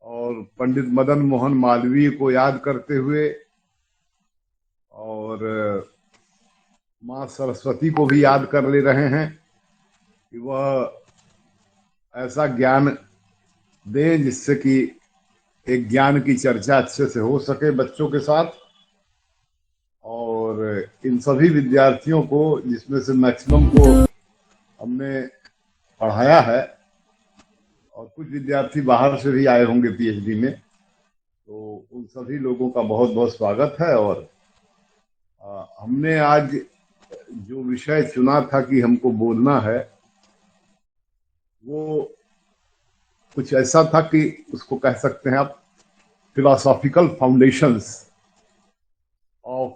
और पंडित मदन मोहन मालवीय को याद करते हुए और माँ सरस्वती को भी याद कर ले रहे हैं कि वह ऐसा ज्ञान दें जिससे कि एक ज्ञान की चर्चा अच्छे से हो सके बच्चों के साथ। और इन सभी विद्यार्थियों को, जिसमें से मैक्सिमम को हमने पढ़ाया है और कुछ विद्यार्थी बाहर से भी आए होंगे पीएचडी में, तो उन सभी लोगों का बहुत बहुत स्वागत है। और हमने आज जो विषय चुना था कि हमको बोलना है, वो कुछ ऐसा था कि उसको कह सकते हैं आप philosophical foundations of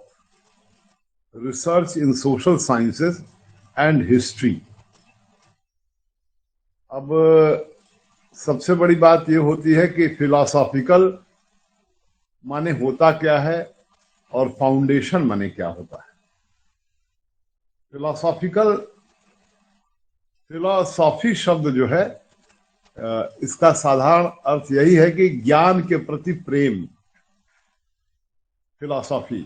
research in social sciences and history. अब सबसे बड़ी बात ये होती है कि फिलोसॉफिकल माने होता क्या है और फाउंडेशन माने क्या होता है। फिलोसॉफी शब्द जो है, इसका साधारण अर्थ यही है कि ज्ञान के प्रति प्रेम। फिलोसॉफी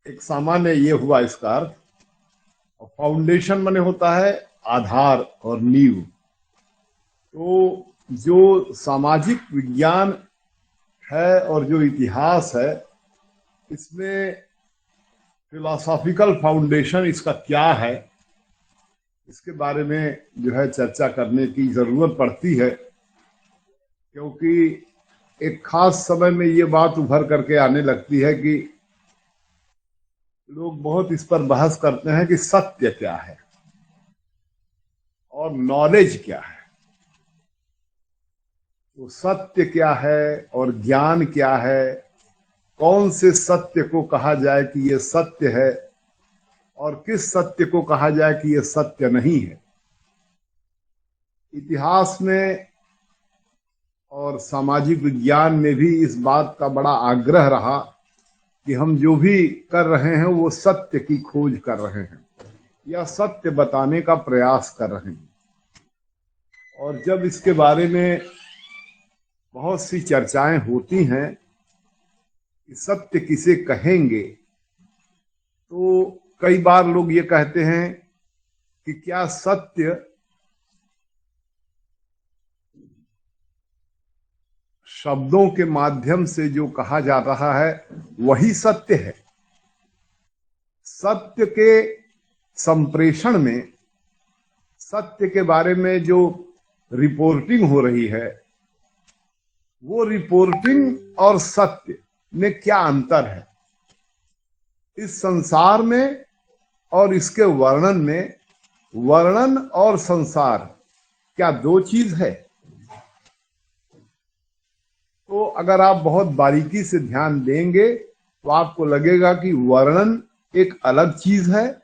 एक सामान्य ये हुआ इसका अर्थ। और फाउंडेशन माने होता है आधार और नींव। तो जो सामाजिक विज्ञान है और जो इतिहास है, इसमें फिलोसॉफिकल फाउंडेशन इसका क्या है, इसके बारे में जो है चर्चा करने की जरूरत पड़ती है। क्योंकि एक खास समय में ये बात उभर करके आने लगती है कि लोग बहुत इस पर बहस करते हैं कि सत्य क्या है और नॉलेज क्या है। तो सत्य क्या है और ज्ञान क्या है, कौन से सत्य को कहा जाए कि ये सत्य है और किस सत्य को कहा जाए कि ये सत्य नहीं है। इतिहास में और सामाजिक विज्ञान में भी इस बात का बड़ा आग्रह रहा कि हम जो भी कर रहे हैं वो सत्य की खोज कर रहे हैं या सत्य बताने का प्रयास कर रहे हैं। और जब इसके बारे में बहुत सी चर्चाएं होती हैं कि सत्य किसे कहेंगे, तो कई बार लोग ये कहते हैं कि क्या सत्य शब्दों के माध्यम से जो कहा जा रहा है वही सत्य है। सत्य के संप्रेषण में, सत्य के बारे में जो रिपोर्टिंग हो रही है, वो रिपोर्टिंग और सत्य में क्या अंतर है। इस संसार में और इसके वर्णन में, वर्णन और संसार क्या दो चीज है? तो अगर आप बहुत बारीकी से ध्यान देंगे तो आपको लगेगा कि वर्णन एक अलग चीज है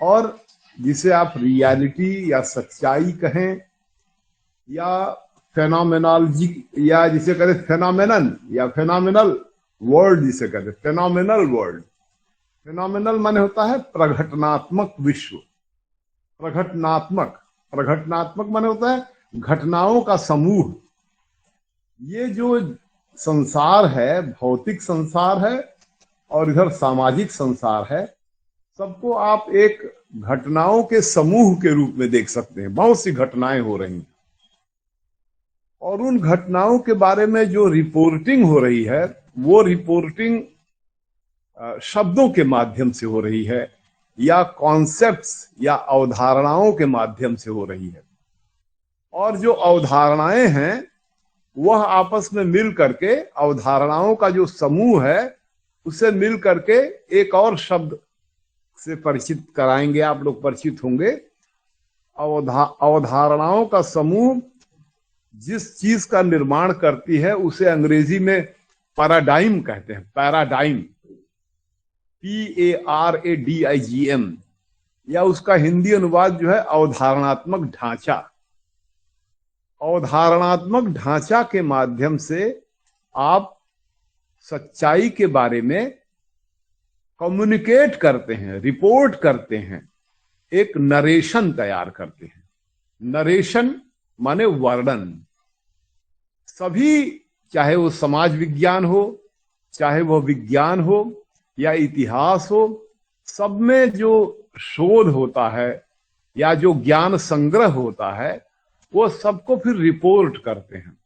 और जिसे आप रियलिटी या सच्चाई कहें या फेनोमेनोलॉजी या जिसे कहते फेनोमेनन या फेनोमेनल वर्ल्ड, जिसे कहते फेनोमेनल वर्ल्ड। फेनोमेनल माने होता है प्रघटनात्मक विश्व। प्रघटनात्मक माने होता है घटनाओं का समूह। ये जो संसार है, भौतिक संसार है और इधर सामाजिक संसार है, सबको आप एक घटनाओं के समूह के रूप में देख सकते हैं। बहुत सी घटनाएं हो रही हैं और उन घटनाओं के बारे में जो रिपोर्टिंग हो रही है, वो रिपोर्टिंग शब्दों के माध्यम से हो रही है या कॉन्सेप्ट्स या अवधारणाओं के माध्यम से हो रही है। और जो अवधारणाएं हैं वह आपस में मिल करके, अवधारणाओं का जो समूह है उससे मिल करके एक और शब्द से परिचित कराएंगे, आप लोग परिचित होंगे। अवधारणाओं का समूह जिस चीज का निर्माण करती है उसे अंग्रेजी में पैराडाइम कहते हैं। पैराडाइम, PARADIGM, या उसका हिंदी अनुवाद जो है अवधारणात्मक ढांचा। अवधारणात्मक ढांचा के माध्यम से आप सच्चाई के बारे में कम्युनिकेट करते हैं, रिपोर्ट करते हैं, एक नरेशन तैयार करते हैं। नरेशन माने वर्णन। सभी, चाहे वो समाज विज्ञान हो, चाहे वह विज्ञान हो या इतिहास हो, सब में जो शोध होता है या जो ज्ञान संग्रह होता है वो सबको फिर रिपोर्ट करते हैं।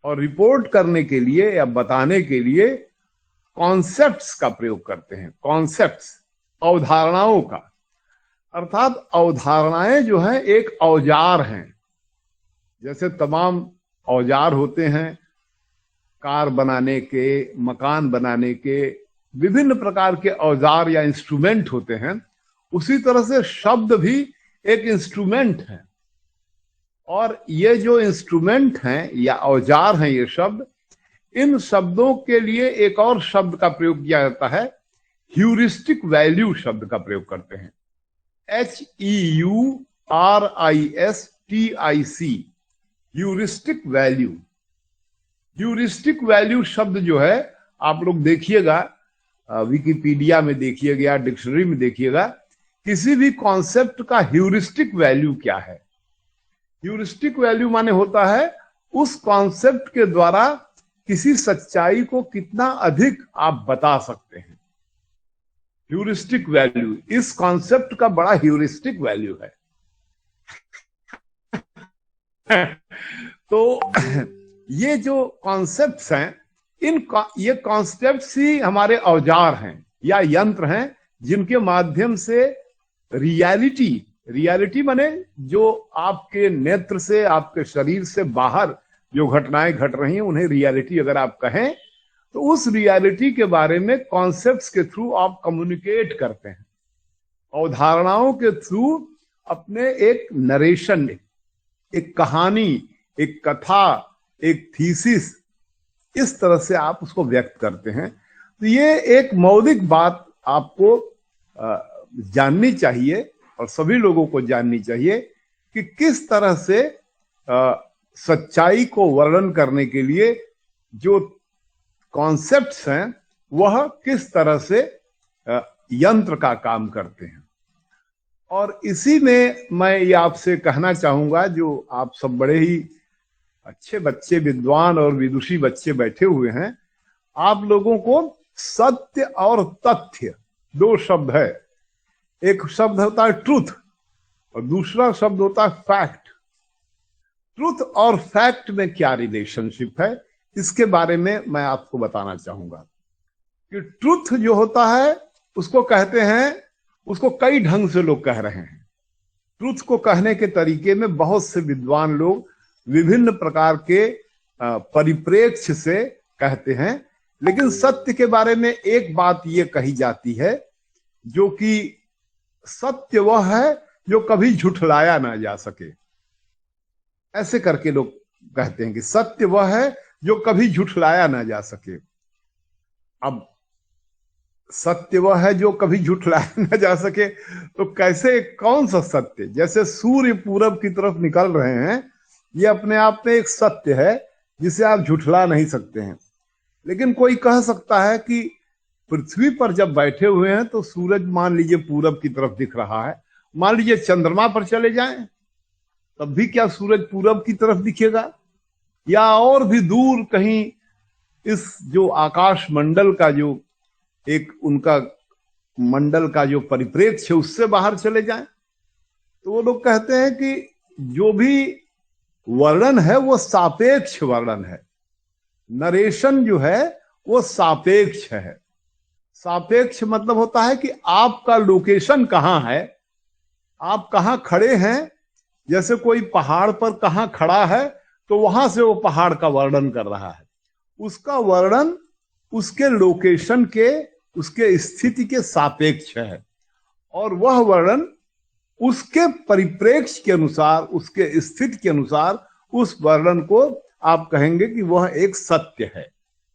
और रिपोर्ट करने के लिए या बताने के लिए कॉन्सेप्ट्स का प्रयोग करते हैं। कॉन्सेप्ट्स, अवधारणाओं का, अर्थात अवधारणाएं जो हैं एक औजार हैं। जैसे तमाम औजार होते हैं कार बनाने के, मकान बनाने के, विभिन्न प्रकार के औजार या इंस्ट्रूमेंट होते हैं, उसी तरह से शब्द भी एक इंस्ट्रूमेंट है। और ये जो इंस्ट्रूमेंट हैं या औजार हैं ये शब्द, इन शब्दों के लिए एक और शब्द का प्रयोग किया जाता है, ह्यूरिस्टिक वैल्यू शब्द का प्रयोग करते हैं। HEURISTIC, heuristic value. Heuristic value शब्द जो है, आप लोग देखिएगा, विकिपीडिया में देखिएगा, डिक्शनरी में देखिएगा, किसी भी कॉन्सेप्ट का ह्यूरिस्टिक वैल्यू क्या है। ह्यूरिस्टिक वैल्यू माने होता है उस कॉन्सेप्ट के द्वारा किसी सच्चाई को कितना अधिक आप बता सकते हैं। ह्यूरिस्टिक वैल्यू, इस कॉन्सेप्ट का बड़ा ह्यूरिस्टिक वैल्यू है। तो ये जो कॉन्सेप्ट्स हैं, ये कॉन्सेप्ट्स ही हमारे औजार हैं या यंत्र हैं, जिनके माध्यम से रियलिटी माने जो आपके नेत्र से, आपके शरीर से बाहर जो घटनाएं घट रही हैं, उन्हें रियलिटी अगर आप कहें, तो उस रियलिटी के बारे में कॉन्सेप्ट्स के थ्रू आप कम्युनिकेट करते हैं। अवधारणाओं के थ्रू अपने एक नरेशन, एक कहानी, एक कथा, एक थीसिस, इस तरह से आप उसको व्यक्त करते हैं। तो ये एक मौलिक बात आपको जाननी चाहिए और सभी लोगों को जाननी चाहिए कि किस तरह से सच्चाई को वर्णन करने के लिए जो कॉन्सेप्ट्स हैं वह किस तरह से यंत्र का काम करते हैं। और इसी में मैं ये आपसे कहना चाहूंगा, जो आप सब बड़े ही अच्छे बच्चे, विद्वान और विदुषी बच्चे बैठे हुए हैं, आप लोगों को सत्य और तथ्य दो शब्द है। एक शब्द होता है ट्रूथ और दूसरा शब्द होता है फैक्ट। ट्रूथ और फैक्ट में क्या रिलेशनशिप है, इसके बारे में मैं आपको बताना चाहूंगा कि ट्रूथ जो होता है उसको कहते हैं, उसको कई ढंग से लोग कह रहे हैं। ट्रूथ को कहने के तरीके में बहुत से विद्वान लोग विभिन्न प्रकार के परिप्रेक्ष्य से कहते हैं, लेकिन सत्य के बारे में एक बात ये कही जाती है, जो कि सत्य वह है जो कभी झुठलाया ना जा सके। ऐसे करके लोग कहते हैं कि सत्य वह है जो कभी झुठलाया ना जा सके। अब सत्य वह है जो कभी झुठलाया ना जा सके, तो कैसे, कौन सा सत्य? जैसे सूर्य पूरब की तरफ निकल रहे हैं, ये अपने आप में एक सत्य है जिसे आप झुठला नहीं सकते हैं। लेकिन कोई कह सकता है कि पृथ्वी पर जब बैठे हुए हैं तो सूरज मान लीजिए पूरब की तरफ दिख रहा है, मान लीजिए चंद्रमा पर चले जाएं तब भी क्या सूरज पूरब की तरफ दिखेगा? या और भी दूर कहीं इस जो आकाश मंडल का जो एक उनका मंडल का जो परिप्रेक्ष्य उससे बाहर चले जाएं, तो वो लोग कहते हैं कि जो भी वर्णन है वो सापेक्ष वर्णन है। नरेशन जो है वो सापेक्ष है। सापेक्ष मतलब होता है कि आपका लोकेशन कहाँ है, आप कहाँ खड़े हैं। जैसे कोई पहाड़ पर कहाँ खड़ा है तो वहां से वो पहाड़ का वर्णन कर रहा है, उसका वर्णन उसके लोकेशन के, उसके स्थिति के सापेक्ष है, और वह वर्णन उसके परिप्रेक्ष्य के अनुसार, उसके स्थिति के अनुसार उस वर्णन को आप कहेंगे कि वह एक सत्य है।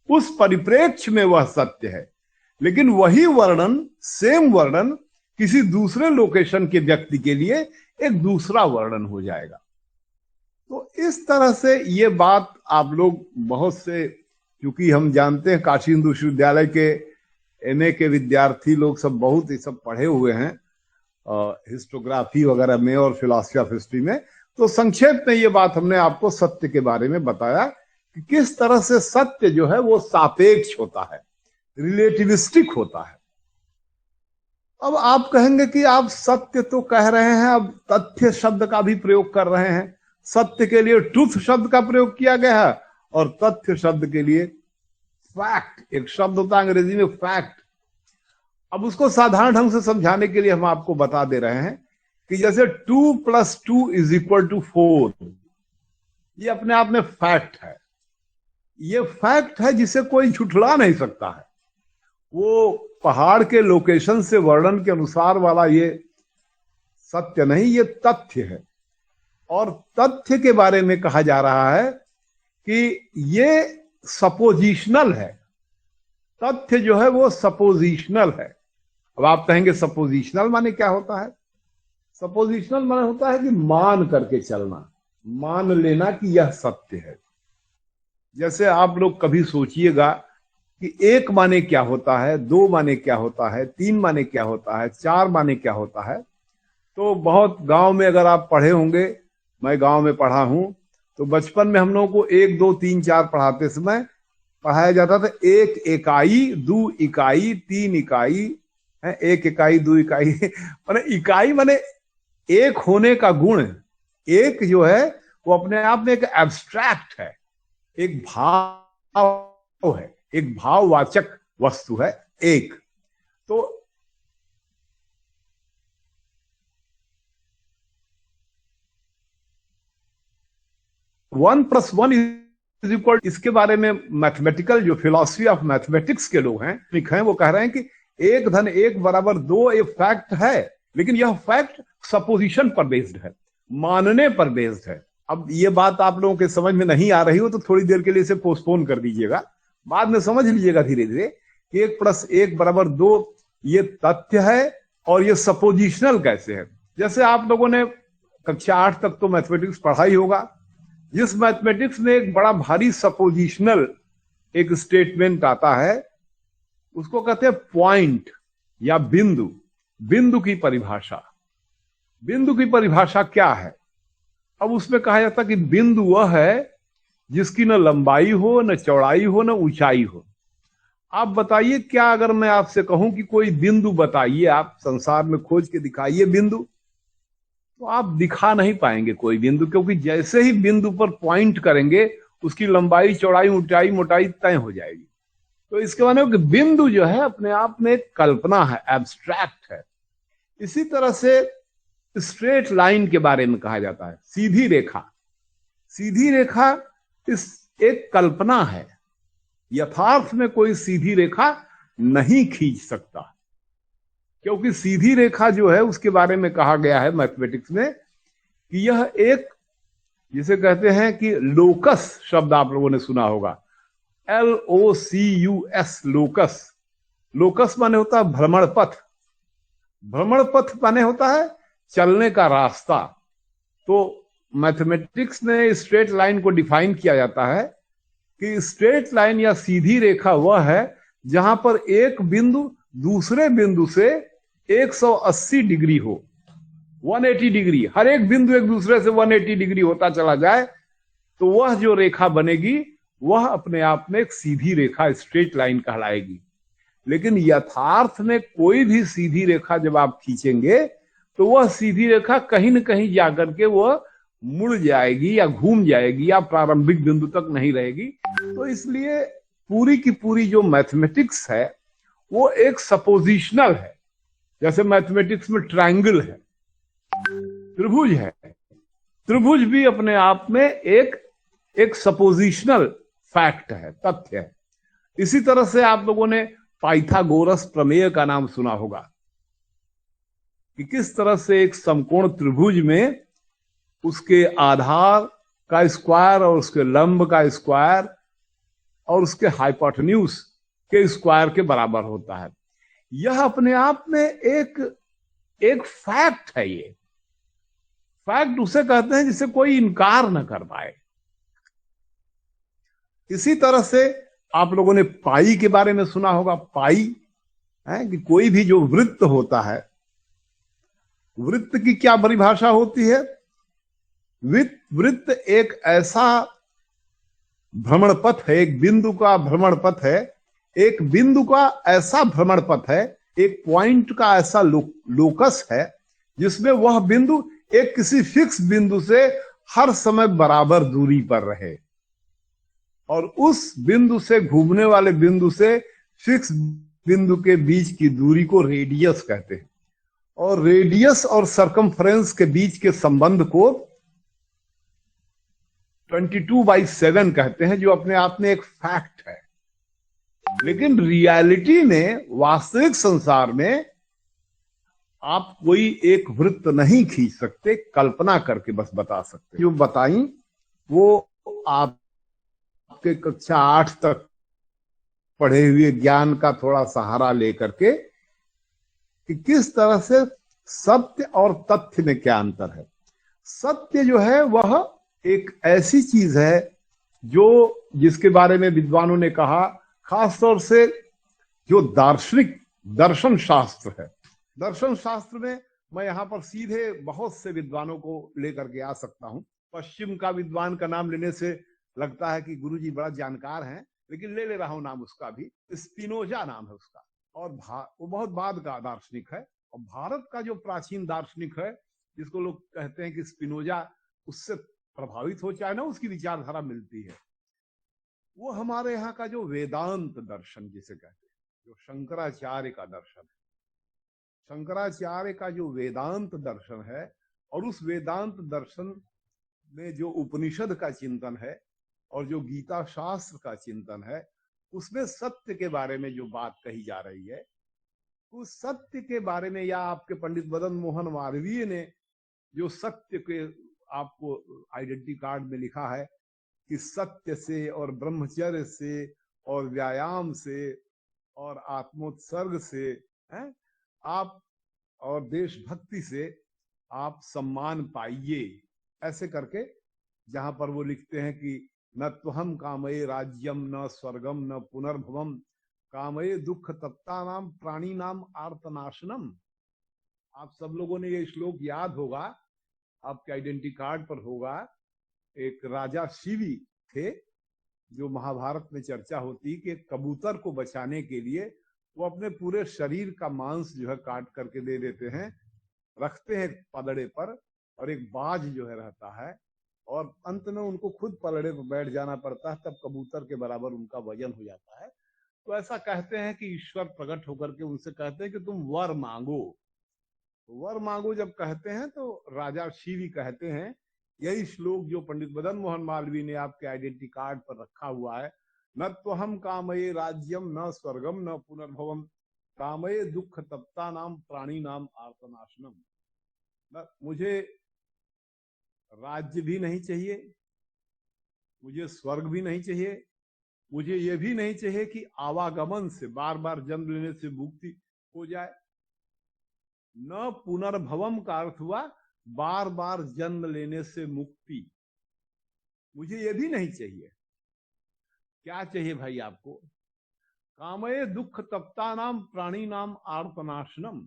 उस परिप्रेक्ष्य में वह सत्य है। लेकिन वही वर्णन, सेम वर्णन किसी दूसरे लोकेशन के व्यक्ति के लिए एक दूसरा वर्णन हो जाएगा। तो इस तरह से ये बात आप लोग बहुत से, क्योंकि हम जानते हैं काशी हिंदू विश्वविद्यालय के MA के विद्यार्थी लोग सब बहुत ही सब पढ़े हुए हैं हिस्टोग्राफी वगैरह में और फिलॉसफी ऑफ हिस्ट्री में, तो संक्षेप में ये बात हमने आपको सत्य के बारे में बताया कि किस तरह से सत्य जो है वो सापेक्ष होता है, रिलेटिविस्टिक होता है। अब आप कहेंगे कि आप सत्य तो कह रहे हैं, अब तथ्य शब्द का भी प्रयोग कर रहे हैं। सत्य के लिए ट्रुथ शब्द का प्रयोग किया गया है और तथ्य शब्द के लिए फैक्ट, एक शब्द होता है अंग्रेजी में फैक्ट। अब उसको साधारण ढंग से समझाने के लिए हम आपको बता दे रहे हैं कि जैसे 2 + 2 = 4, ये अपने आप में फैक्ट है। ये फैक्ट है जिसे कोई झुठला नहीं सकता है। वो पहाड़ के लोकेशन से वर्णन के अनुसार वाला ये सत्य नहीं, ये तथ्य है। और तथ्य के बारे में कहा जा रहा है कि ये सपोजिशनल है। तथ्य जो है वो सपोजिशनल है। अब आप कहेंगे सपोजिशनल माने क्या होता है? सपोजिशनल माने होता है कि मान करके चलना, मान लेना कि यह सत्य है। जैसे आप लोग कभी सोचिएगा कि 1 माने क्या होता है, 2 माने क्या होता है, 3 माने क्या होता है, 4 माने क्या होता है। तो बहुत गांव में अगर आप पढ़े होंगे, मैं गांव में पढ़ा हूं, तो बचपन में हम लोगों को 1 2 3 4 पढ़ाते समय पढ़ाया जाता था 1 इकाई, 2 इकाई, 3 इकाई है, 1 इकाई 2 इकाई माने इकाई माने एक होने का गुण। एक जो है वो अपने आप में एक एब्स्ट्रैक्ट है, एक भाव है, एक भाववाचक वस्तु है एक। तो 1 + 1 = इसके बारे में मैथमेटिकल जो फिलॉसफी ऑफ मैथमेटिक्स के लोग हैं वो कह रहे हैं कि 1 + 1 = 2 ये फैक्ट है, लेकिन यह फैक्ट सपोजिशन पर बेस्ड है, मानने पर बेस्ड है। अब ये बात आप लोगों के समझ में नहीं आ रही हो तो थोड़ी देर के लिए इसे पोस्टपोन कर दीजिएगा, बाद में समझ लीजिएगा धीरे धीरे कि 1 + 1 = 2 ये तथ्य है और ये सपोजिशनल कैसे है। जैसे आप लोगों ने कक्षा 8 तक तो मैथमेटिक्स पढ़ा ही होगा। जिस मैथमेटिक्स में एक बड़ा भारी सपोजिशनल एक स्टेटमेंट आता है उसको कहते हैं पॉइंट या बिंदु। बिंदु की परिभाषा, बिंदु की परिभाषा क्या है? अब उसमें कहा जाता है कि बिंदु वह है जिसकी न लंबाई हो, न चौड़ाई हो, न ऊंचाई हो। आप बताइए, क्या अगर मैं आपसे कहूं कि कोई बिंदु बताइए, आप संसार में खोज के दिखाइए बिंदु, तो आप दिखा नहीं पाएंगे कोई बिंदु, क्योंकि जैसे ही बिंदु पर पॉइंट करेंगे उसकी लंबाई, चौड़ाई, ऊंचाई, मोटाई तय हो जाएगी। तो इसके मतलब कि बिंदु जो है अपने आप में एक कल्पना है, एब्स्ट्रैक्ट है। इसी तरह से स्ट्रेट लाइन के बारे में कहा जाता है, सीधी रेखा। सीधी रेखा इस एक कल्पना है, यथार्थ में कोई सीधी रेखा नहीं खींच सकता, क्योंकि सीधी रेखा जो है उसके बारे में कहा गया है मैथमेटिक्स में कि यह एक, जिसे कहते हैं कि लोकस शब्द आप लोगों ने सुना होगा, LOCUS, लोकस। लोकस माने होता है भ्रमण पथ। भ्रमण पथ माने होता है चलने का रास्ता। तो मैथमेटिक्स में स्ट्रेट लाइन को डिफाइन किया जाता है कि स्ट्रेट लाइन या सीधी रेखा वह है जहां पर एक बिंदु दूसरे बिंदु से 180 डिग्री हो, 180 डिग्री, हर एक बिंदु एक दूसरे से 180 डिग्री होता चला जाए, तो वह जो रेखा बनेगी वह अपने आप में एक सीधी रेखा, स्ट्रेट लाइन कहलाएगी। लेकिन यथार्थ में कोई भी सीधी रेखा जब आप खींचेंगे तो वह सीधी रेखा कहीं न कहीं जाकर के वह मुड़ जाएगी या घूम जाएगी या प्रारंभिक बिंदु तक नहीं रहेगी। तो इसलिए पूरी की पूरी जो मैथमेटिक्स है वो एक सपोजिशनल है। जैसे मैथमेटिक्स में ट्रायंगल है, त्रिभुज है, त्रिभुज भी अपने आप में एक सपोजिशनल फैक्ट है, तथ्य है। इसी तरह से आप लोगों ने पाइथागोरस प्रमेय का नाम सुना होगा कि किस तरह से एक समकोण त्रिभुज में उसके आधार का स्क्वायर और उसके लंब का स्क्वायर और उसके हाइपोटेन्यूज के स्क्वायर के बराबर होता है। यह अपने आप में एक फैक्ट है। ये फैक्ट उसे कहते हैं जिसे कोई इनकार न कर पाए। इसी तरह से आप लोगों ने पाई के बारे में सुना होगा। पाई है कि कोई भी जो वृत्त होता है, वृत्त की क्या परिभाषा होती है? वृत्त एक ऐसा भ्रमण पथ है, एक बिंदु का भ्रमण पथ है, एक बिंदु का ऐसा भ्रमण पथ है, एक पॉइंट का ऐसा लोकस है जिसमें वह बिंदु एक किसी फिक्स बिंदु से हर समय बराबर दूरी पर रहे, और उस बिंदु से घूमने वाले बिंदु से फिक्स बिंदु के बीच की दूरी को रेडियस कहते हैं, और रेडियस और सरकमफ्रेंस के बीच के संबंध को 22/7 कहते हैं, जो अपने आप में एक फैक्ट है। लेकिन रियलिटी में, वास्तविक संसार में आप कोई एक वृत्त नहीं खींच सकते, कल्पना करके बस बता सकते। जो बताई वो आपके कक्षा 8 तक पढ़े हुए ज्ञान का थोड़ा सहारा लेकर के, कि किस तरह से सत्य और तथ्य में क्या अंतर है। सत्य जो है वह एक ऐसी चीज है जो, जिसके बारे में विद्वानों ने कहा, खासतौर से जो दार्शनिक दर्शन शास्त्र है, दर्शन शास्त्र में मैं यहां पर सीधे बहुत से विद्वानों को लेकर के आ सकता हूं। पश्चिम का विद्वान का नाम लेने से लगता है कि गुरुजी बड़ा जानकार हैं, लेकिन ले रहा हूं नाम उसका भी, स्पिनोजा नाम है उसका, और वो बहुत बाद का दार्शनिक है। और भारत का जो प्राचीन दार्शनिक है, जिसको लोग कहते हैं कि स्पिनोजा उससे प्रभावित हो, चाहे ना उसकी विचारधारा मिलती है, वो हमारे यहाँ का जो वेदांत दर्शन जिसे कहते हैं, जो शंकराचार्य का दर्शन है, शंकराचार्य का जो वेदांत दर्शन है, और उस वेदांत दर्शन में जो उपनिषद का चिंतन है और जो गीता शास्त्र का चिंतन है, उसमें सत्य के बारे में जो बात कही जा रही है, उस सत्य के बारे में, या आपके पंडित मदन मोहन मालवीय ने जो सत्य के आपको आइडेंटिटी कार्ड में लिखा है कि सत्य से और ब्रह्मचर्य से और व्यायाम से और आत्मोत्सर्ग से है, आप और देशभक्ति से आप सम्मान पाइए, ऐसे करके, जहां पर वो लिखते हैं कि न त्वहम कामये राज्यम न स्वर्गम न पुनर्भवम कामये दुख तप्ता नाम प्राणी नाम आर्तनाशनम। आप सब लोगों ने ये श्लोक याद होगा, आपके आइडेंटिटी कार्ड पर होगा। एक राजा शिवी थे, जो महाभारत में चर्चा होती कि कबूतर को बचाने के लिए वो अपने पूरे शरीर का मांस जो है काट करके दे देते हैं, रखते हैं पलड़े पर, और एक बाज जो है रहता है, और अंत में उनको खुद पलड़े पर बैठ जाना पड़ता है, तब कबूतर के बराबर उनका वजन हो जाता है। तो ऐसा कहते हैं कि ईश्वर प्रकट होकर के उनसे कहते हैं कि तुम वर मांगो। वर मांगो जब कहते हैं तो राजा शिवी कहते हैं, यही श्लोक जो पंडित मदन मोहन मालवीय ने आपके आइडेंटिटी कार्ड पर रखा हुआ है, न तो हम कामये राज्यम न स्वर्गम न पुनर्भवम कामये दुख तप्ता नाम प्राणी नाम आर्तनाशनम। मुझे राज्य भी नहीं चाहिए, मुझे स्वर्ग भी नहीं चाहिए, मुझे ये भी नहीं चाहिए कि आवागमन से, बार बार जन्म लेने से मुक्ति हो जाए। न पुनर्भवम का अर्थ हुआ बार बार जन्म लेने से मुक्ति, मुझे ये भी नहीं चाहिए। क्या चाहिए भाई आपको? कामये दुख तप्ता नाम प्राणी नाम आर्तनाशनम।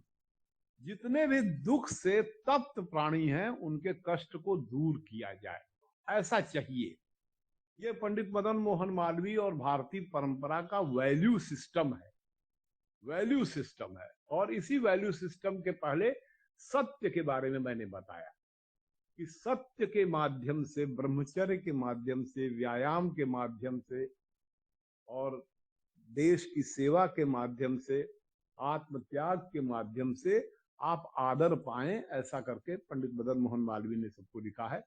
जितने भी दुख से तप्त प्राणी हैं उनके कष्ट को दूर किया जाए, ऐसा चाहिए। ये पंडित मदन मोहन मालवीय और भारतीय परंपरा का वैल्यू सिस्टम है, वैल्यू सिस्टम है। और इसी वैल्यू सिस्टम के पहले सत्य के बारे में मैंने बताया कि सत्य के माध्यम से, ब्रह्मचर्य के माध्यम से, व्यायाम के माध्यम से और देश की सेवा के माध्यम से, आत्मत्याग के माध्यम से आप आदर पाएं, ऐसा करके पंडित मदन मोहन मालवीय ने सबको लिखा है।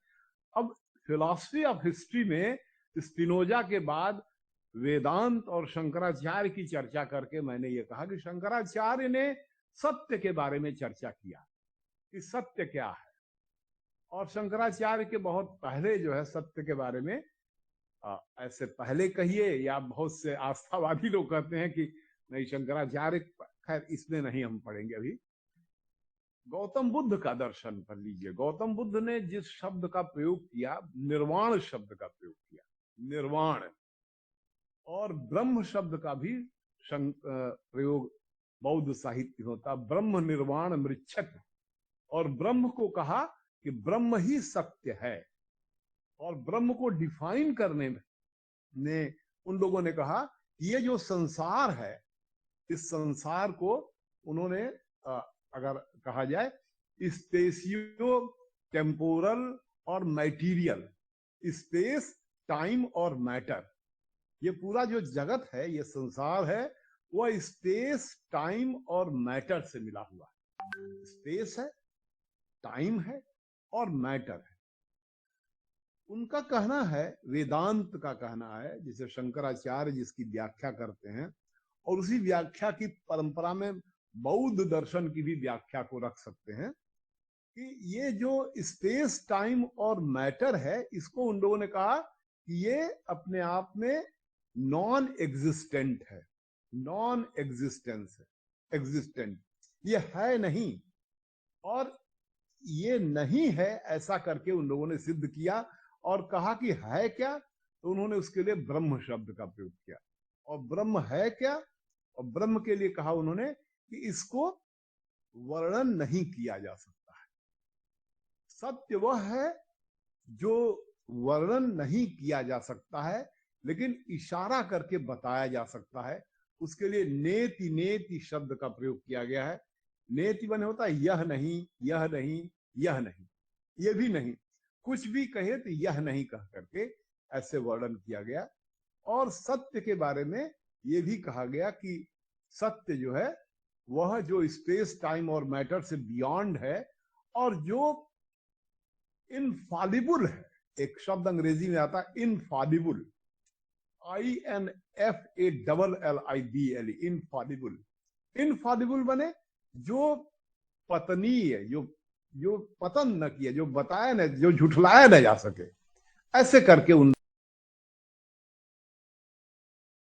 अब फिलॉसफी ऑफ हिस्ट्री में स्पिनोजा के बाद वेदांत और शंकराचार्य की चर्चा करके मैंने ये कहा कि शंकराचार्य ने सत्य के बारे में चर्चा किया कि सत्य क्या है, और शंकराचार्य के बहुत पहले जो है सत्य के बारे में ऐसे पहले कहिए, या बहुत से आस्थावादी लोग कहते हैं कि नहीं शंकराचार्य, खैर इसमें नहीं हम पढ़ेंगे अभी। गौतम बुद्ध का दर्शन कर लीजिए। गौतम बुद्ध ने जिस शब्द का प्रयोग किया, निर्वाण शब्द का प्रयोग किया, निर्वाण, और ब्रह्म शब्द का भी प्रयोग बौद्ध साहित्य होता, ब्रह्म निर्वाण मृच्छक, और ब्रह्म को कहा कि ब्रह्म ही सत्य है। और ब्रह्म को डिफाइन करने में ने उन लोगों ने कहा ये जो संसार है, इस संसार को उन्होंने अगर कहा जाए स्पेसियो टेम्पोरल और मैटीरियल, स्पेस, टाइम और मैटर, ये पूरा जो जगत है, ये संसार है, वह स्पेस, टाइम और मैटर से मिला हुआ है। स्पेस है, टाइम है और मैटर है। उनका कहना है, वेदांत का कहना है, जिसे शंकराचार्य जिसकी व्याख्या करते हैं, और उसी व्याख्या की परंपरा में बौद्ध दर्शन की भी व्याख्या को रख सकते हैं कि ये जो स्पेस, टाइम और मैटर है, इसको उन लोगों ने कहा कि ये अपने आप में नॉन एग्जिस्टेंट है, नॉन एग्जिस्टेंस है, एग्जिस्टेंट, ये है नहीं, और ये नहीं है ऐसा करके उन लोगों ने सिद्ध किया और कहा कि है क्या, तो उन्होंने उसके लिए ब्रह्म शब्द का प्रयोग किया। और ब्रह्म है क्या, और ब्रह्म के लिए कहा उन्होंने कि इसको वर्णन नहीं किया जा सकता है। सत्य वह है जो वर्णन नहीं किया जा सकता है, लेकिन इशारा करके बताया जा सकता है। उसके लिए नेति नेति शब्द का प्रयोग किया गया है। नेति बने होता है यह नहीं, यह नहीं, यह नहीं, ये भी नहीं, कुछ भी कहे तो यह नहीं कह करके ऐसे वर्णन किया गया। और सत्य के बारे में ये भी कहा गया कि सत्य जो है वह जो स्पेस, टाइम और मैटर से बियॉन्ड है और जो इनफॉलिबल है। एक शब्द अंग्रेजी में आता है इनफॉलिबल, INFALLIBLE, इनफॉलिबल। इनफॉलिबल बने जो पतनीय, जो पतन न किया, जो बताया न, जो झुठलाया न जा सके, ऐसे करके उन